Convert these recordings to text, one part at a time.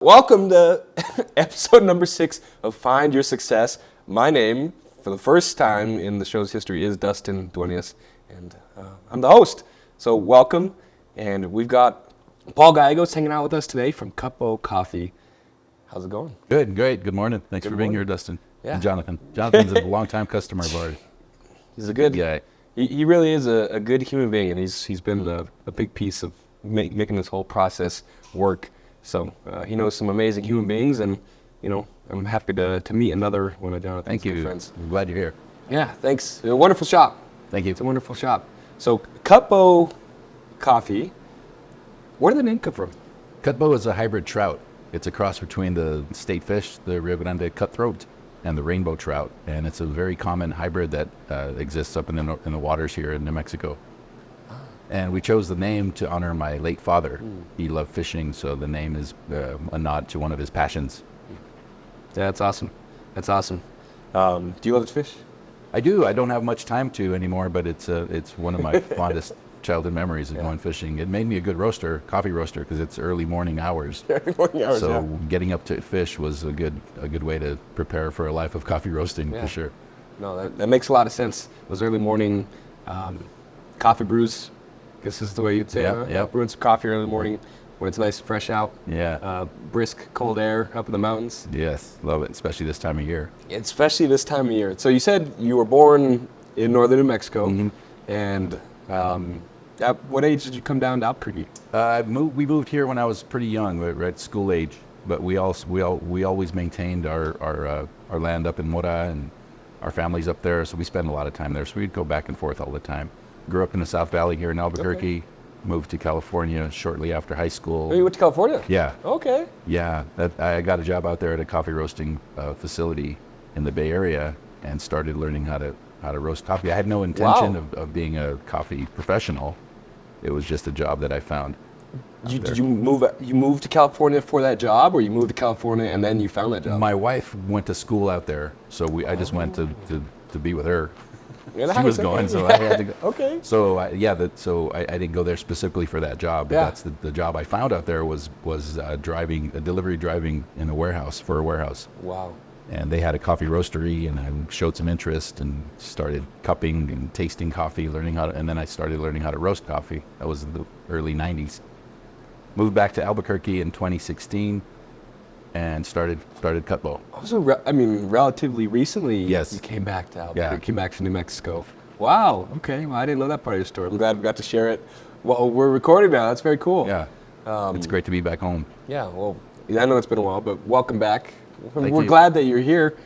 Welcome to episode number 6 of Find Your Success. My name, for the first time in the show's history, is Dustin Duenas, and I'm the host. So welcome, and we've got Paul Gallegos hanging out with us today from Cutbow Coffee. How's it going? Good, great. Good morning. Thanks for being here, Dustin. Yeah. And Jonathan. Jonathan's a longtime customer of ours. He's a good guy. He really is a good human being, and he's been a big piece of making this whole process work. So he knows some amazing human beings, and I'm happy to meet another one of Jonathan's good friends. I'm glad you're here. Yeah, thanks. It's a wonderful shop. Thank you. It's a wonderful shop. So Cutbow Coffee, where did the name come from? Cutbow is a hybrid trout. It's a cross between the state fish, the Rio Grande cutthroat, and the rainbow trout, and it's a very common hybrid that exists up in the waters here in New Mexico. And we chose the name to honor my late father. He loved fishing, so the name is a nod to one of his passions. Yeah, that's awesome. That's awesome. Do you love to fish? I do. I don't have much time to anymore, but it's one of my fondest childhood memories of going fishing. It made me a good roaster, coffee roaster, because it's early morning hours. Early morning hours, so getting up to fish was a good way to prepare for a life of coffee roasting, for sure. No, that makes a lot of sense. Those early morning coffee brews, I guess this is the way you'd say it. Yeah. Brewing some coffee early in the morning when it's nice and fresh out. Yeah. Brisk, cold air up in the mountains. Yes, love it, especially this time of year. Especially this time of year. So you said you were born in northern New Mexico, and at what age did you come down to Albuquerque? We moved here when I was pretty young, right at school age. But we always maintained our land up in Mora, and our family's up there, so we spend a lot of time there. So we'd go back and forth all the time. Grew up in the South Valley here in Albuquerque. Okay. Moved to California shortly after high school. Oh, you went to California? Yeah. Okay. Yeah, I got a job out there at a coffee roasting facility in the Bay Area and started learning how to roast coffee. I had no intention of being a coffee professional. It was just a job that I found. Did you move to California for that job, or you moved to California and then you found that job? My wife went to school out there, so I just went to be with her. Yeah, she was going, so I had to go. Okay. So I didn't go there specifically for that job. But that's the job I found out there was delivery driving in a warehouse for a warehouse. Wow. And they had a coffee roastery, and I showed some interest and started cupping and tasting coffee, and then I started learning how to roast coffee. That was in the early 90s. Moved back to Albuquerque in 2016 and started Cutbow. So, relatively recently, yes, you came back to Albuquerque, came back to New Mexico. Wow, okay, well, I didn't know that part of your story. I'm glad we got to share it. Well, we're recording now, that's very cool. Yeah, it's great to be back home. Yeah, well, I know it's been a while, but welcome back. We're glad that you're here.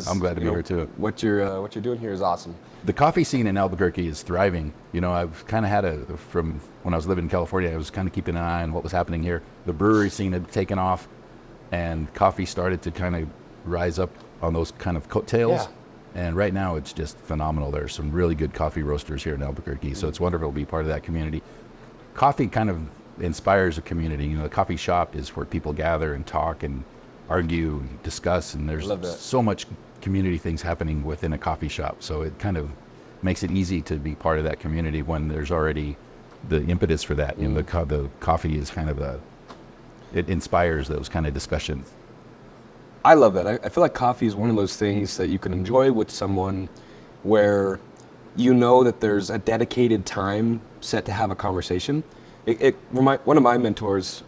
I'm glad to be here too. What you're doing here is awesome. The coffee scene in Albuquerque is thriving. I've kind of had from when I was living in California, I was kind of keeping an eye on what was happening here. The brewery scene had taken off, and coffee started to kind of rise up on those kind of coattails. Yeah. And right now it's just phenomenal. There's some really good coffee roasters here in Albuquerque, so it's wonderful to be part of that community. Coffee kind of inspires a community. The coffee shop is where people gather and talk and argue and discuss, and there's so much community things happening within a coffee shop. So it kind of makes it easy to be part of that community when there's already the impetus for that. The coffee is kind of it inspires those kind of discussions. I love that. I feel like coffee is one of those things that you can enjoy with someone where you know that there's a dedicated time set to have a conversation. One of my mentors,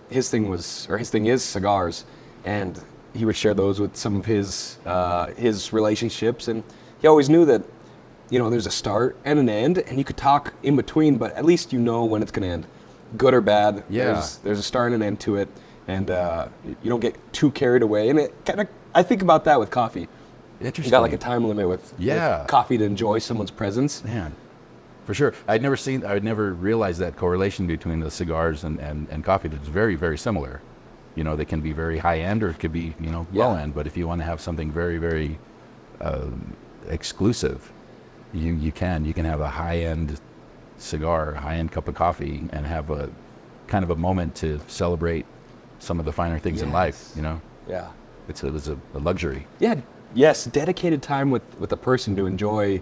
his thing is cigars, and he would share those with some of his relationships, and he always knew that there's a start and an end, and you could talk in between, but at least you know when it's going to end, good or bad. Yeah. There's a start and an end to it, and you don't get too carried away. And I think about that with coffee. Interesting. You got like a time limit with coffee to enjoy someone's presence. Man, for sure. I'd never realized that correlation between the cigars and coffee. It's very, very similar. They can be very high end, or it could be low end. But if you want to have something very, very exclusive, you can have a high end cigar, a high end cup of coffee, and have a kind of a moment to celebrate some of the finer things in life. Yeah. It's a luxury. Yeah. Yes. Dedicated time with a person to enjoy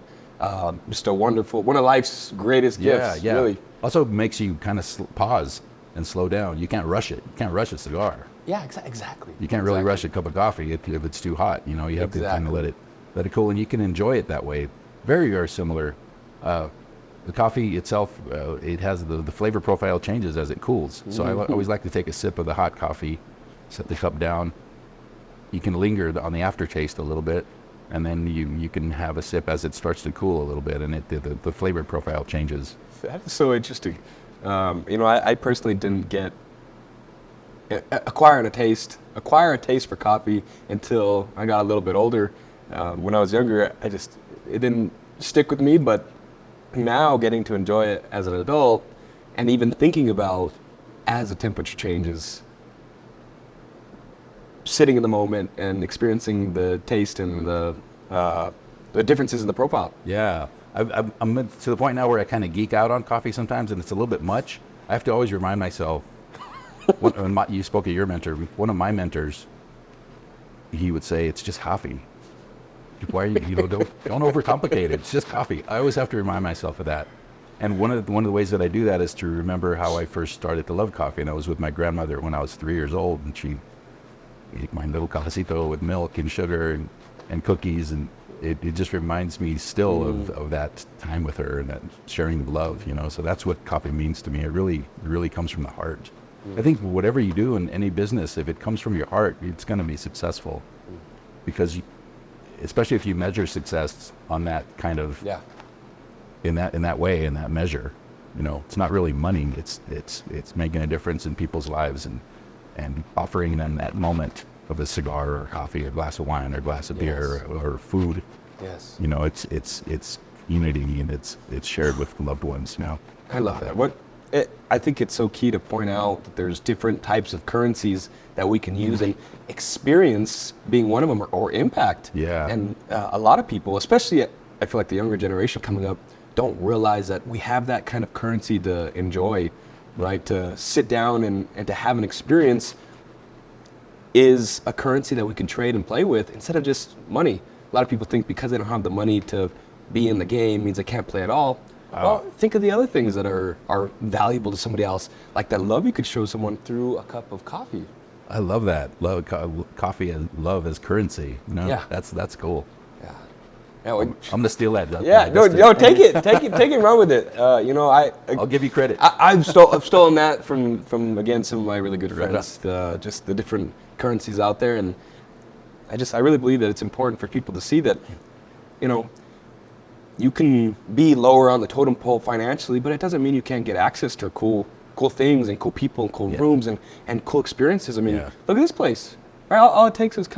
just a wonderful, one of life's greatest gifts. Yeah. Really. Also makes you kind of pause and slow down. You can't rush it. You can't rush a cigar. Yeah, exactly. You can't really rush a cup of coffee if it's too hot. You know, you have to kind of let it cool, and you can enjoy it that way. Very, very similar. The coffee itself, it has the flavor profile changes as it cools. So I always like to take a sip of the hot coffee, set the cup down. You can linger on the aftertaste a little bit, and then you can have a sip as it starts to cool a little bit, and the flavor profile changes. That is so interesting. I personally didn't acquire a taste for coffee until I got a little bit older. When I was younger, it didn't stick with me, but now getting to enjoy it as an adult, and even thinking about as the temperature changes, sitting in the moment and experiencing the taste and the differences in the profile. Yeah, I'm to the point now where I kind of geek out on coffee sometimes, and it's a little bit much. I have to always remind myself. You spoke of your mentor. One of my mentors, he would say, "It's just coffee. Why are you don't overcomplicate it. It's just coffee." I always have to remind myself of that. And one of the ways that I do that is to remember how I first started to love coffee. And I was with my grandmother when I was 3 years old, and she ate my little cafecito with milk and sugar and cookies, and it just reminds me still of that time with her and that sharing the love. So that's what coffee means to me. It really comes from the heart. I think whatever you do in any business, if it comes from your heart, it's going to be successful, because especially if you measure success on that kind of in that way, in that measure, it's not really money. It's making a difference in people's lives and offering them that moment of a cigar or coffee or a glass of wine or a glass of beer or food. Yes. It's unity, and it's shared with loved ones. I love that. I think it's so key to point out that there's different types of currencies that we can use, and experience being one of them, or impact. Yeah. And a lot of people, especially I feel like the younger generation coming up, don't realize that we have that kind of currency to enjoy, right? To sit down and to have an experience is a currency that we can trade and play with instead of just money. A lot of people think because they don't have the money to be in the game means they can't play at all. Well, think of the other things that are valuable to somebody else, like that love you could show someone through a cup of coffee. I love that. Coffee and love as currency. Yeah. That's cool. Yeah. I'm gonna steal that. Yeah, no, take it, and run with it. I'll give you credit. I've stolen that from again some of my really good friends. Just the different currencies out there, and I really believe that it's important for people to see that, you can be lower on the totem pole financially, but it doesn't mean you can't get access to cool things and cool people and cool rooms and cool experiences. I mean, look at this place. Right? All it takes is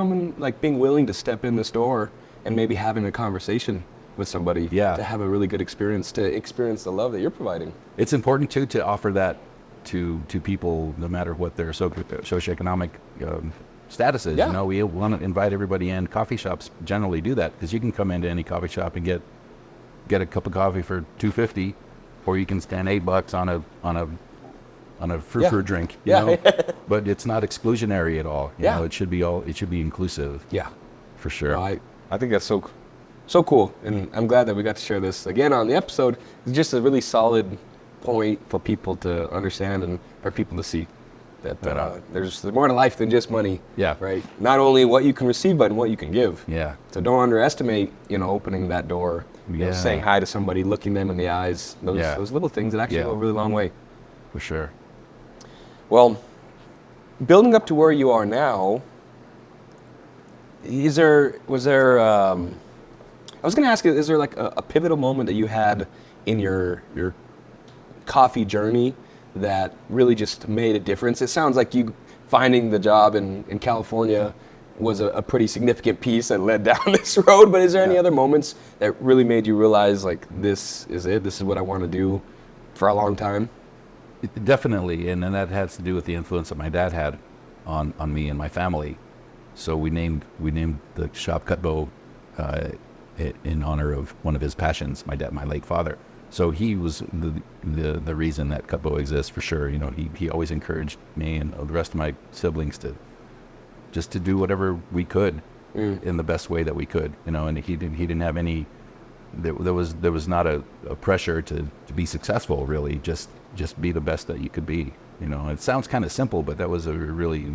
being willing to step in this door and maybe having a conversation with somebody to have a really good experience, to experience the love that you're providing. It's important too to offer that to people, no matter what their socioeconomic status is. We want to invite everybody in. Coffee shops generally do that, because you can come into any coffee shop and get a cup of coffee for $2.50, or you can spend $8 on a frou-frou drink. You know? But it's not exclusionary at all. You know, it should be inclusive. Yeah, for sure. No, I think that's so cool, and I'm glad that we got to share this again on the episode. It's just a really solid point for people to understand and for people to see that there's more to life than just money. Yeah. Right. Not only what you can receive, but what you can give. Yeah. So don't underestimate, opening that door, saying hi to somebody, looking them in the eyes. Those little things that actually go a really long way. For sure. Well, building up to where you are now, I was going to ask you, is there like a pivotal moment that you had in your coffee journey that really just made a difference? It sounds like you finding the job in California was a pretty significant piece that led down this road, but is there any other moments that really made you realize, like, this is it, this is what I want to do for a long time? Definitely, and that has to do with the influence that my dad had on me and my family. So we named the shop Cutbow in honor of one of his passions, my late father. So he was the reason that Cutbow exists, for sure. He always encouraged me and the rest of my siblings to do whatever we could in the best way that we could. And he didn't have any. There was not a pressure to be successful, really. Just be the best that you could be. It sounds kind of simple, but that was a really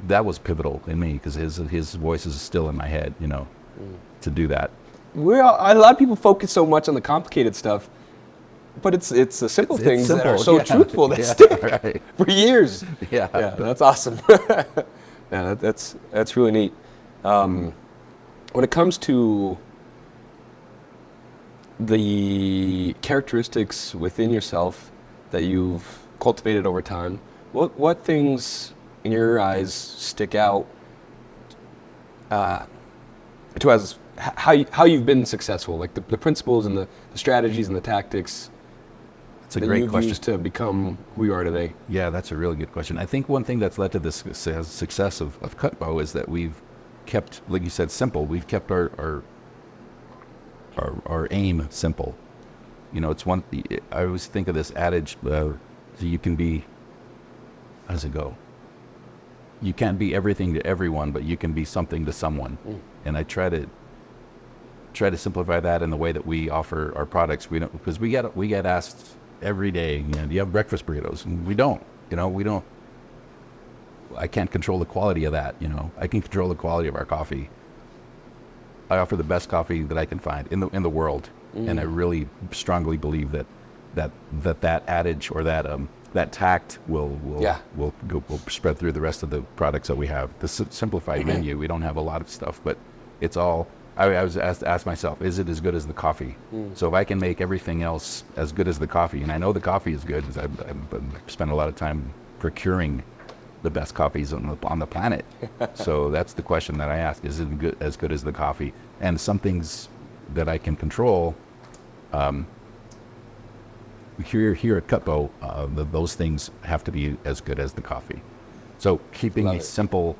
that was pivotal in me because his voice is still in my head, to do that. A lot of people focus so much on the complicated stuff, but it's the simple things that are so truthful that stick right. for years. Yeah, That's awesome. Yeah, that's really neat. When it comes to the characteristics within yourself that you've cultivated over time, what things in your eyes stick out to as how you've been successful, like the principles and the strategies and the tactics that's a that great you've question. used to become who you are today? Yeah, that's a really good question. I think one thing that's led to the success of Cutbow is that we've kept, like you said, simple. We've kept our aim simple. It's one. I always think of this adage: so you can be. How does it go? You can't be everything to everyone, but you can be something to someone. And I try to simplify that in the way that we offer our products. We don't, because we get asked every day, do you have breakfast burritos? And we don't. We don't. I can't control the quality of that. I can control the quality of our coffee. I offer the best coffee that I can find in the world, and I really strongly believe that adage or that tact will spread through the rest of the products that we have. The simplified menu, we don't have a lot of stuff, but it's all. I was asked myself, is it as good as the coffee? So if I can make everything else as good as the coffee, and I know the coffee is good, because I've spent a lot of time procuring the best coffees on the planet. So that's the question that I ask: is it as good as the coffee? And some things that I can control. Here at Cutbow, those things have to be as good as the coffee. So keeping a simple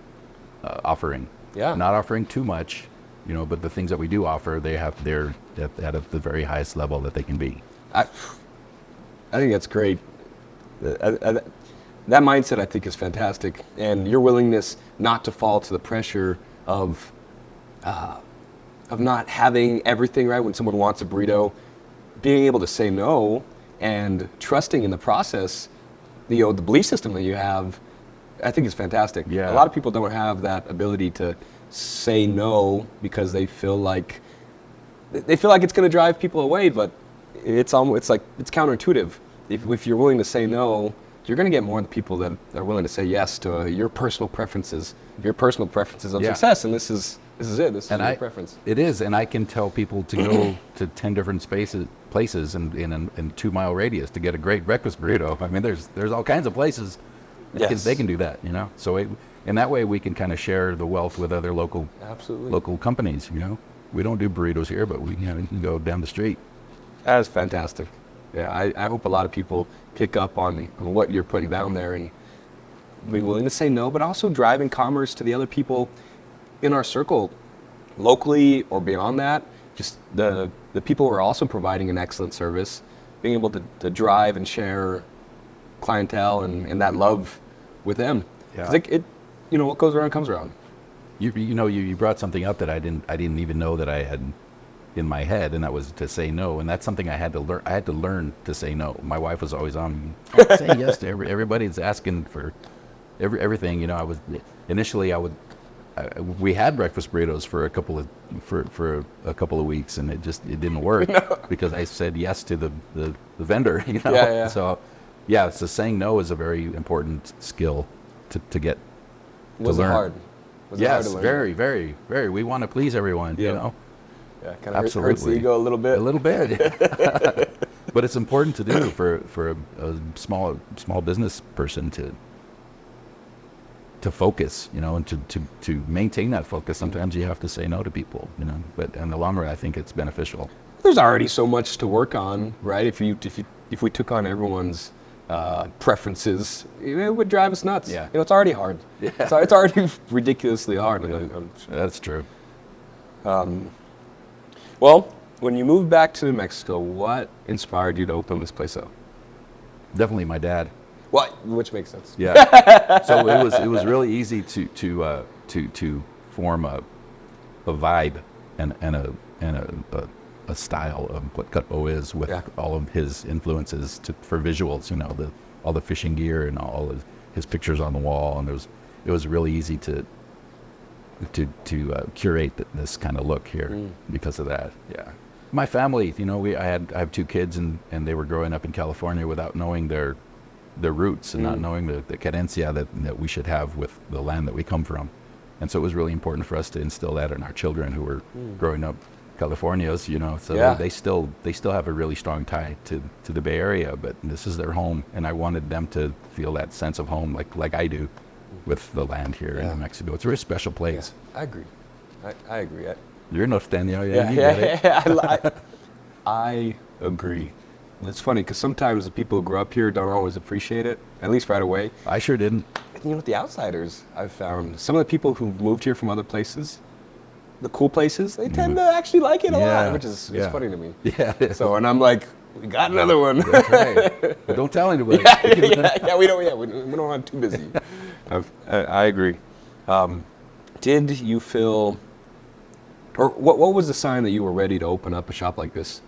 offering, not offering too much, but the things that we do offer, they're at the very highest level that they can be. I think that's great. That mindset, I think, is fantastic, and your willingness not to fall to the pressure of not having everything right when someone wants a burrito, being able to say no, and trusting in the process, the belief system that you have, I think is fantastic. Yeah. A lot of people don't have that ability to say no because they feel like it's going to drive people away, but it's counterintuitive. If you're willing to say no, you're going to get more of the people that are willing to say yes to your personal preferences of success, and this is it. This is your preference. It is, and I can tell people to go to 10 different places in a 2-mile radius to get a great breakfast burrito. I mean, there's all kinds of places they can do that, So in that way, we can kind of share the wealth with other local companies. We don't do burritos here, but we can go down the street. That is fantastic. Yeah, I hope a lot of people pick up on what you're putting down there and be willing to say no, but also driving commerce to the other people in our circle, locally or beyond that. Just the people who are also providing an excellent service, being able to drive and share clientele and that love with them. Yeah. What goes around comes around. You brought something up that I didn't even know that I had in my head, and that was to say no. And that's something I had to learn. I had to learn to say no. My wife was always on say yes to everybody's asking for everything. We had breakfast burritos for a couple of weeks, and it didn't work because I said yes to the vendor. Yeah. So saying no is a very important skill to get. Was to it learn. hard? Was it hard to learn? Very, very, very. We want to please everyone. Yeah, kind of hurts the ego a little bit. A little bit. But it's important to do for a small business person to focus, and to maintain that focus. Sometimes you have to say no to people, but in the long run, I think it's beneficial. There's already so much to work on, right? If we took on everyone's preferences, it would drive us nuts. Yeah. It's already hard. Yeah. It's already ridiculously hard. That's true. Well, when you moved back to New Mexico, what inspired you to open this place up? Definitely my dad. Which makes sense. Yeah. So it was really easy to form a vibe and a style of what Cutbow is with all of his influences for visuals. All the fishing gear and all of his pictures on the wall, and it was really easy to curate this kind of look here because of that. Yeah. My family, you know, I have 2 kids, and they were growing up in California without knowing their roots and not knowing the carencia that we should have with the land that we come from. And so it was really important for us to instill that in our children who were growing up Californios, you know, so they still have a really strong tie to the Bay Area, but this is their home, and I wanted them to feel that sense of home like I do with the land here in New Mexico. It's a very special place. Yeah, I agree. I agree. You're norteño, yeah. I agree. It's funny because sometimes the people who grow up here don't always appreciate it, at least right away. I sure didn't. You know, the outsiders, I've found, some of the people who've moved here from other places, the cool places, they tend to actually like it a lot, which is it's funny to me. Yeah. So, and I'm like, we got another one. That's right. But don't tell anybody. We don't want too busy. I agree. Did you feel, or what was the sign that you were ready to open up a shop like this?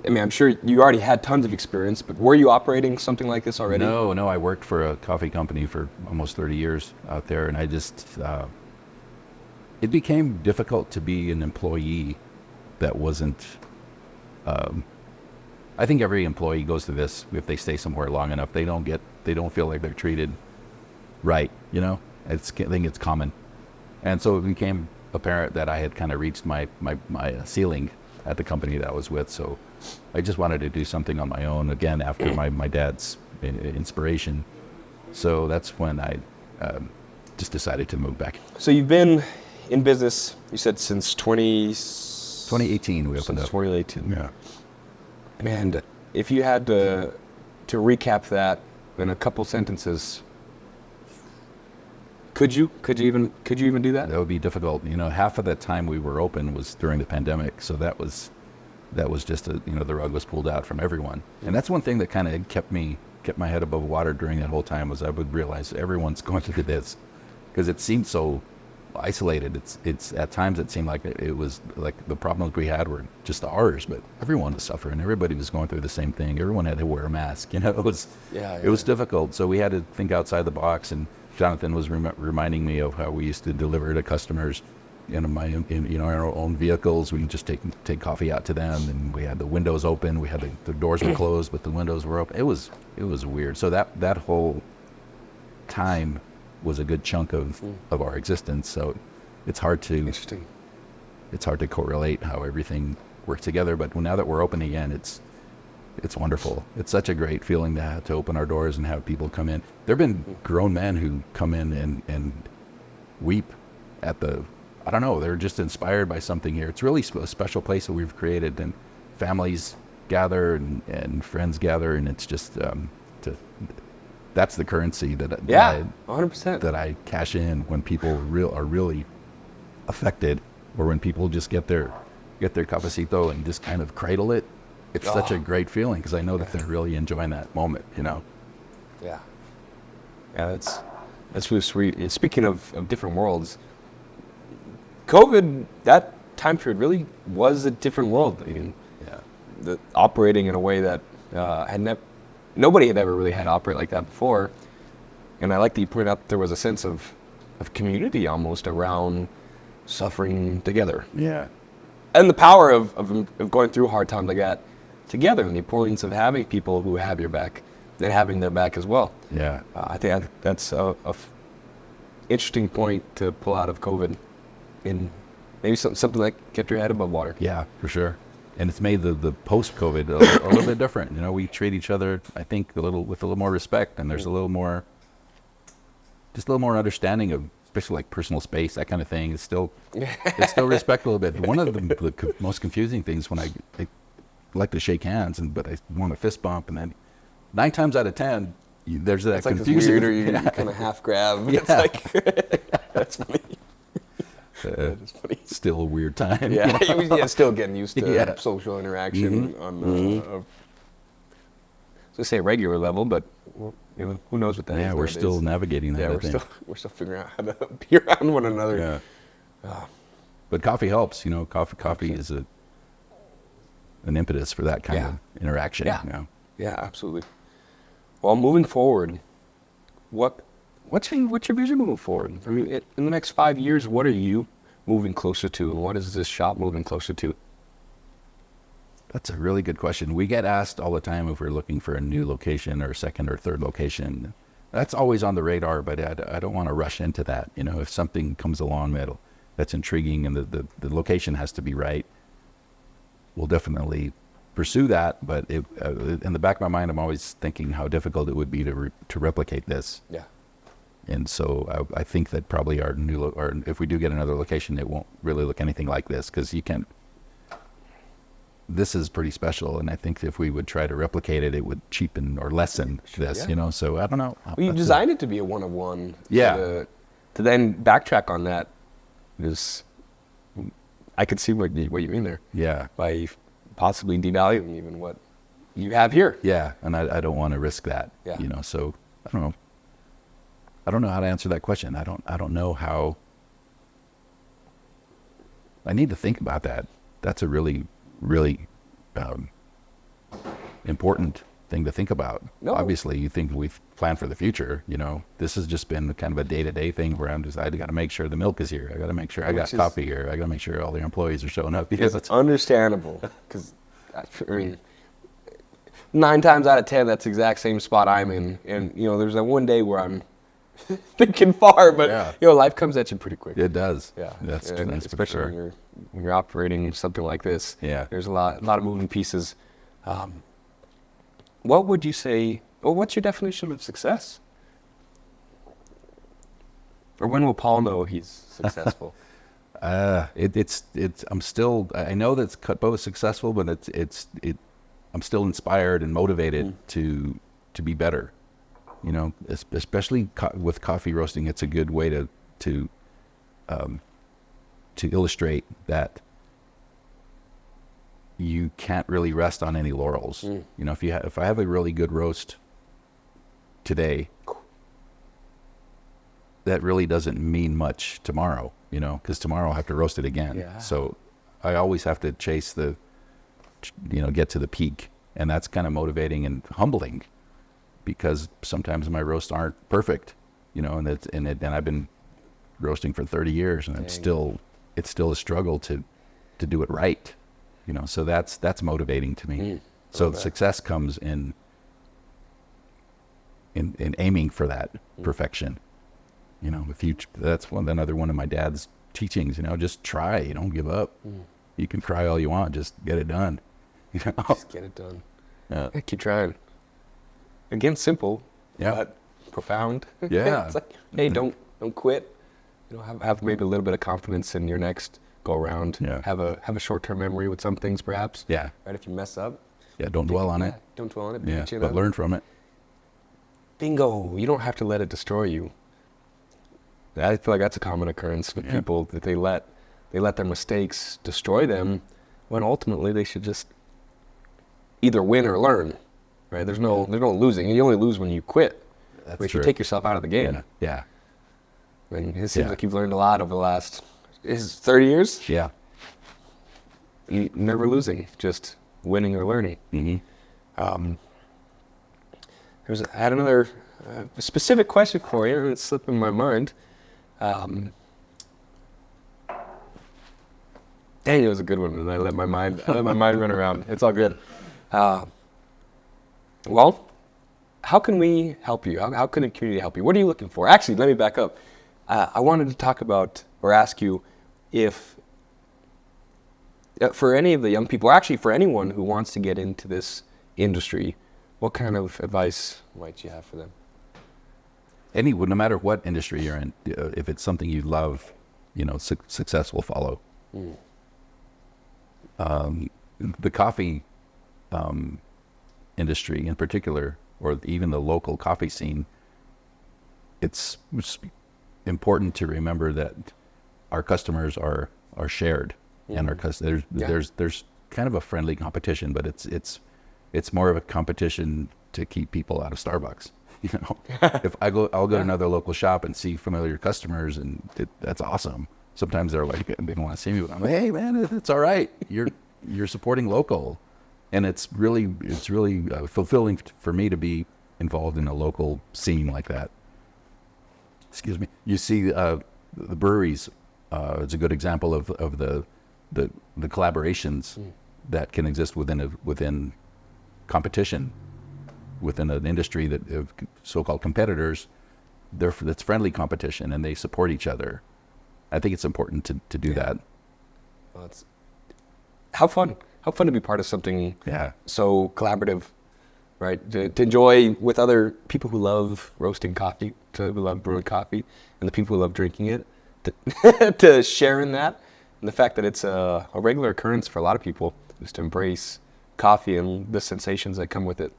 I mean, I'm sure you already had tons of experience, but were you operating something like this already? No, I worked for a coffee company for almost 30 years out there, and I just, it became difficult to be an employee that wasn't, I think every employee goes through this if they stay somewhere long enough. They don't feel like they're treated right, you know? I think it's common. And so it became apparent that I had kind of reached my ceiling at the company that I was with, so I just wanted to do something on my own, again, after my dad's inspiration. So that's when I just decided to move back. So you've been in business, you said, since 2018 we opened up. 2018. Yeah. And if you had to recap that in a couple sentences, could you even do that? That would be difficult. You know, half of the time we were open was during the pandemic, so that was just the rug was pulled out from everyone. And that's one thing that kind of kept my head above water during that whole time, was I would realize everyone's going through this, because it seemed so isolated. It's at times it seemed like it was like the problems we had were just ours, but everyone was suffering. Everybody was going through the same thing. Everyone had to wear a mask. You know, it was difficult. So we had to think outside the box. And Jonathan was reminding me of how we used to deliver to customers in our own vehicles. We just take coffee out to them, and we had the windows open. We had the doors were closed, but the windows were open. It was weird. So that whole time was a good chunk of our existence. So it's hard to correlate how everything works together. But now that we're open again, it's wonderful. It's such a great feeling to open our doors and have people come in. There have been grown men who come in and weep at I don't know, they're just inspired by something here. It's really a special place that we've created, and families gather and friends gather, and it's just that's the currency that 100% that I cash in when people are really affected, or when people just get their cafecito and just kind of cradle it. It's such a great feeling, because I know that they're really enjoying that moment, you know. Yeah, that's really sweet. And speaking of different worlds, COVID, that time period really was a different world. I mean, operating in a way that nobody had ever really had to operate like that before. And I like that you pointed out that there was a sense of community almost around suffering together. Yeah. And the power of going through hard times like that together, and the importance of having people who have your back and having their back as well. Yeah. I think that's a interesting point to pull out of COVID, in maybe something like kept your head above water. Yeah, for sure. And it's made the post-COVID a little bit different. You know, we treat each other, I think, with a little more respect, and there's a little more understanding of, especially like personal space, that kind of thing. It's still respectful a bit. One of the most confusing things when I like to shake hands, but I want a fist bump, and then 9 times out of 10, there's that confusion. It's like this weird, you kind of half grab. Yeah. It's like, that's funny. That's funny. Still a weird time. Yeah, still getting used to social interaction on so say regular level, but who knows what that is. Yeah, we're still navigating that. Yeah, we're still figuring out how to be around one another. Yeah. But coffee helps. You know, coffee is an impetus for that kind of interaction. Yeah. You know? Yeah, absolutely. Well, moving forward, what what's your vision moving forward? I mean, in the next 5 years, what are you moving closer to, and what is this shop moving closer to? That's a really good question. We get asked all the time if we're looking for a new location or a second or third location. That's always on the radar, but I don't want to rush into that. You know, if something comes along that's intriguing and the location has to be right, we'll definitely pursue that. But in the back of my mind, I'm always thinking how difficult it would be to replicate this. Yeah. And so I think that probably our or if we do get another location, it won't really look anything like this, because you can't. This is pretty special, and I think if we would try to replicate it, it would cheapen or lessen this. Yeah. You know, so I don't know. Well, you designed it to be a one of one. Yeah. To then backtrack on that is, I could see what you mean there. Yeah. By possibly devaluing even what you have here. Yeah, and I don't want to risk that. Yeah. You know, so I don't know. I don't know how to answer that question. I don't know how. I need to think about that. That's a really important thing to think about. No. Obviously, you think we've planned for the future. You know, this has just been kind of a day-to-day thing where I got to make sure the milk is here. I got to make sure I got coffee here. I got to make sure all the employees are showing up. Because it's understandable. Because, I mean, 9 times out of 10, that's the exact same spot I'm in. And, you know, there's that one day where I'm thinking far, but, you know, life comes at you pretty quick. It does. Yeah. That's especially sure. when you're operating something like this. Yeah. There's a lot of moving pieces. What would you say, or what's your definition of success? Or when will Paul know he's successful? I'm still, I know that Cutbow is successful, but I'm still inspired and motivated to be better. You know, especially with coffee roasting, it's a good way to illustrate that you can't really rest on any laurels. You know, if I have a really good roast today, that really doesn't mean much tomorrow, you know, because tomorrow I'll have to roast it again. Yeah. So I always have to chase get to the peak. And that's kind of motivating and humbling, because sometimes my roasts aren't perfect, you know, and I've been roasting for 30 years and it's still a struggle to do it right, you know, so that's motivating to me. So success comes in aiming for that perfection. You know, that's another one of my dad's teachings, you know, just try, you don't give up. You can cry all you want, just get it done. You know? Just get it done. Yeah. Keep trying. Again, simple, yeah, but profound. Yeah. It's like, hey, don't quit. You know, have maybe a little bit of confidence in your next go around. Yeah. Have a short-term memory with some things, perhaps. Yeah. Right. If you mess up. Yeah. Don't dwell on it. Don't dwell on it. Yeah. But learn from it. Bingo. You don't have to let it destroy you. I feel like that's a common occurrence with people, that they let their mistakes destroy them, when ultimately they should just either win or learn. Right? There's no losing. You only lose when you quit. That's But if true. you take yourself out of the game. Yeah. And it seems like you've learned a lot over the last 30 years. Yeah. You never losing, just winning or learning. Mm-hmm. I had another specific question for you, and it's slipping my mind. Dang, it was a good one, and I let my mind run around. It's all good. Well, how can we help you? How can the community help you? What are you looking for? Actually, let me back up. I wanted to talk about, or ask you, if for any of the young people, or actually for anyone who wants to get into this industry, what kind of advice might you have for them? No matter what industry you're in, if it's something you love, you know, success will follow. The coffee industry in particular, or even the local coffee scene, it's important to remember that our customers are shared, and our there's kind of a friendly competition, but it's more of a competition to keep people out of Starbucks. You know, if I'll go to another local shop and see familiar customers, and that's awesome. Sometimes they're like, they don't want to see me, but I'm like, hey man, it's all right. You're supporting local, and it's really fulfilling for me to be involved in a local scene like that. excuse me, you see the breweries. It's a good example of the collaborations that can exist within competition, within an industry that of so-called competitors. That's friendly competition, and they support each other. I think it's important to do that. Well, it's how fun to be part of something so collaborative, right? To enjoy with other people who love roasting coffee, who love brewing coffee, and the people who love drinking it, to share in that, and the fact that it's a regular occurrence for a lot of people is to embrace coffee and the sensations that come with it.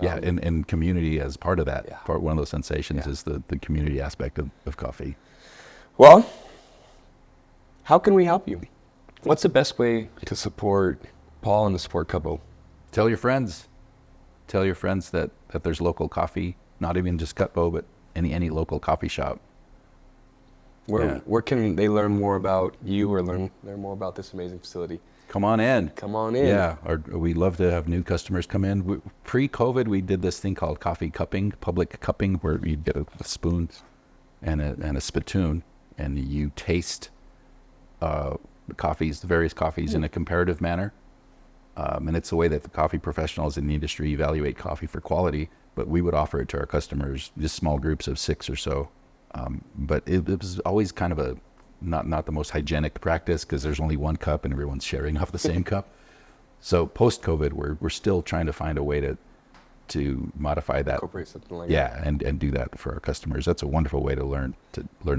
And community as part of that. Yeah. One of those sensations is the community aspect of coffee. Well, how can we help you? What's the best way to support Paul and to support Cutbow? Tell your friends. Tell your friends that there's local coffee, not even just Cutbow, but any local coffee shop. Where can they learn more about you or learn more about this amazing facility? Come on in. Come on in. Yeah, we love to have new customers come in. Pre-COVID, we did this thing called coffee cupping, public cupping, where you'd get a spoon and a spittoon, and you taste the various coffees in a comparative manner. And it's the way that the coffee professionals in the industry evaluate coffee for quality, but we would offer it to our customers, just small groups of 6 or so. But it was always kind of a not the most hygienic practice, because there's only one cup and everyone's sharing off the same cup. So post-COVID, we're still trying to find a way to modify that. Incorporate something like that. and do that for our customers. That's a wonderful way to learn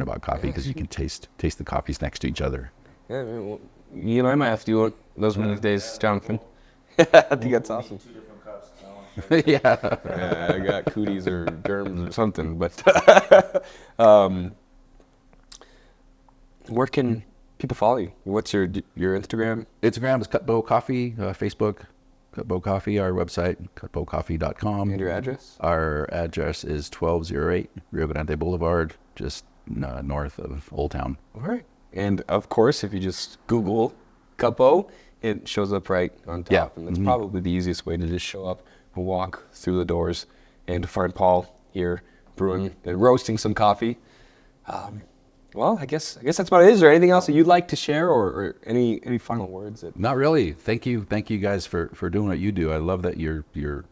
about coffee, because you can taste the coffees next to each other. Yeah, well, you and I might have to do those one of these days, Jonathan. I think that's awesome. 2 different cups. Yeah, I got cooties or germs or something. But where can people follow you? What's your Instagram? Instagram is Cutbow Coffee, Facebook, Cutbow Coffee, our website, cutbowcoffee.com. And your address? Our address is 1208 Rio Grande Boulevard, just north of Old Town. All right. And of course, if you just Google Cutbow, it shows up right on top. Yeah. And that's probably the easiest way to just show up and walk through the doors and to find Paul here brewing and roasting some coffee. Well, I guess that's about it. Is there anything else that you'd like to share, or any final words? Not really. Thank you guys for doing what you do. I love that you're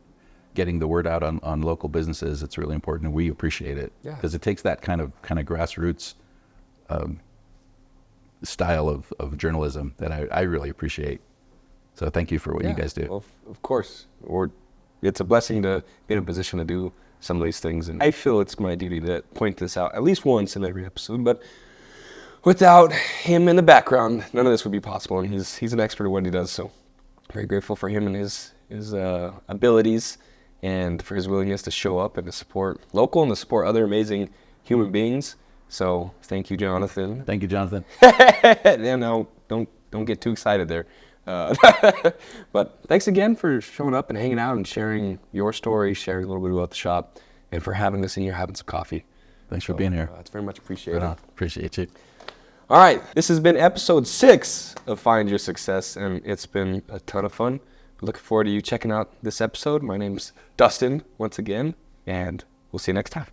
getting the word out on local businesses. It's really important, and we appreciate it, because it takes that kind of grassroots style of journalism that I really appreciate. So thank you for what you guys do. Well, of course. It's a blessing to be in a position to do some of these things, and I feel it's my duty to point this out at least once in every episode. But without him in the background, none of this would be possible, and he's an expert at what he does. So very grateful for him and his abilities, and for his willingness to show up and to support local and to support other amazing human beings. So thank you, Jonathan. Thank you, Jonathan. Yeah, no, don't get too excited there. But thanks again for showing up and hanging out and sharing your story, sharing a little bit about the shop, and for having us in here having some coffee. Thanks for being here. It's very much appreciated. Right on. Appreciate you. All right, this has been episode 6 of Find Your Success, and it's been a ton of fun. Looking forward to you checking out this episode. My name's Dustin once again, and we'll see you next time.